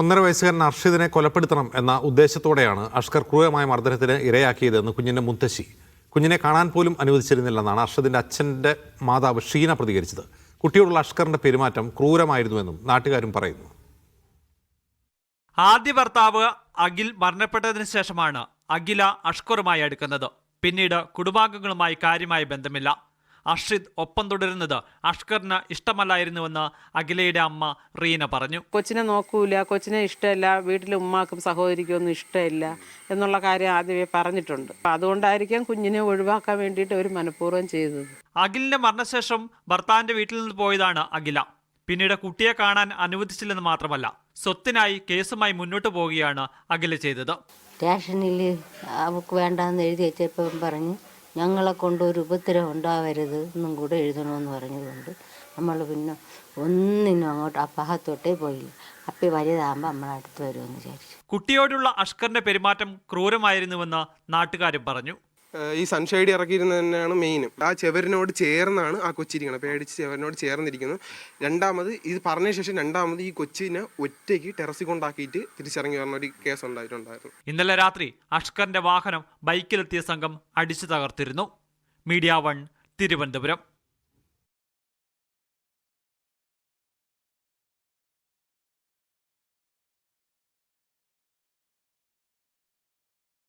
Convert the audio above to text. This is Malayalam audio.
1.5 വയസ്സുകാരൻ അർഷിദിനെ കൊലപ്പെടുത്തണം എന്ന ഉദ്ദേശത്തോടെയാണ് അഷ്കർ ക്രൂരമായ മർദ്ദനത്തിന് ഇരയാക്കിയതെന്ന് കുഞ്ഞിന്റെ മുത്തശ്ശി. കുഞ്ഞിനെ കാണാൻ പോലും അനുവദിച്ചിരുന്നില്ലെന്നാണ് അർഷിദിന്റെ അച്ഛന്റെ മാതാവ് ഷീന പ്രതികരിച്ചത്. കുട്ടിയോടുള്ള അഷ്കറിന്റെ പെരുമാറ്റം ക്രൂരമായിരുന്നുവെന്നും നാട്ടുകാരും പറയുന്നു. ആദ്യ ഭർത്താവ് അഖിൽ മരണപ്പെട്ടതിന് ശേഷമാണ് അഖില അഷ്കറുമായി അടുക്കുന്നത്. പിന്നീട് കുടുംബാംഗങ്ങളുമായി കാര്യമായ ബന്ധമില്ല. അർഷിദ് ഒപ്പം തുടരുന്നത് അഷ്കറിന് ഇഷ്ടമല്ലായിരുന്നുവെന്ന് അഖിലയുടെ അമ്മ റീന പറഞ്ഞു. കൊച്ചിനെ നോക്കൂല, കൊച്ചിനെ ഇഷ്ടമല്ല, വീട്ടിലെ ഉമ്മാക്കും സഹോദരിക്കും ഒന്നും ഇഷ്ടമില്ല എന്നുള്ള കാര്യം ആദ്യമേ പറഞ്ഞിട്ടുണ്ട്. അതുകൊണ്ടായിരിക്കാം കുഞ്ഞിനെ ഒഴിവാക്കാൻ വേണ്ടിയിട്ട് ഒരു മനഃപൂർവ്വം ചെയ്തത്. അഖിലിന്റെ മരണശേഷം ഭർത്താവിന്റെ വീട്ടിൽ നിന്ന് പോയതാണ് അഖില. പിന്നീട് കുട്ടിയെ കാണാൻ അനുവദിച്ചില്ലെന്ന് മാത്രമല്ല, സ്വത്തിനായി കേസുമായി മുന്നോട്ട് പോവുകയാണ് അഖില ചെയ്തത്. സ്റ്റേഷനിൽ അവൾക്ക് വേണ്ടാന്ന് എഴുതി വെച്ചപ്പം പറഞ്ഞ് ഞങ്ങളെ കൊണ്ട് ഒരു ഉപദ്രവം ഉണ്ടാവരുത് എന്നും കൂടെ എഴുതണമെന്ന് പറഞ്ഞതുകൊണ്ട് നമ്മൾ പിന്നെ ഒന്നിനും അങ്ങോട്ട് ആ ഭാഗത്തോട്ടേ പോയില്ല. അപ്പം വലുതാകുമ്പോൾ നമ്മളടുത്ത് വരുമെന്ന് വിചാരിച്ചു. കുട്ടിയോടുള്ള അഷ്കറിന്റെ പെരുമാറ്റം ക്രൂരമായിരുന്നുവെന്ന് നാട്ടുകാരും പറഞ്ഞു. ഈ സൺഷൈഡ് ഇറക്കിയിരുന്നത് തന്നെയാണ് മെയിനും. ആ ചെവരിനോട് ചേർന്നാണ് ആ കൊച്ചിരിക്കുന്നത്, പേടിച്ച് ചെവരിനോട് ചേർന്നിരിക്കുന്നു. രണ്ടാമത് ഇത് പറഞ്ഞ ശേഷം രണ്ടാമത് ഈ കൊച്ചിനെ ഒറ്റയ്ക്ക് ടെറസിൽ കൊണ്ടാക്കിയിട്ട് തിരിച്ചിറങ്ങി വരുന്ന ഒരു കേസ് ഉണ്ടായിട്ടുണ്ടായിരുന്നു. ഇന്നലെ രാത്രി അഷ്കറിന്റെ വാഹനം ബൈക്കിലെത്തിയ സംഘം അടിച്ചു തകർത്തിരുന്നു. മീഡിയ 1 തിരുവനന്തപുരം.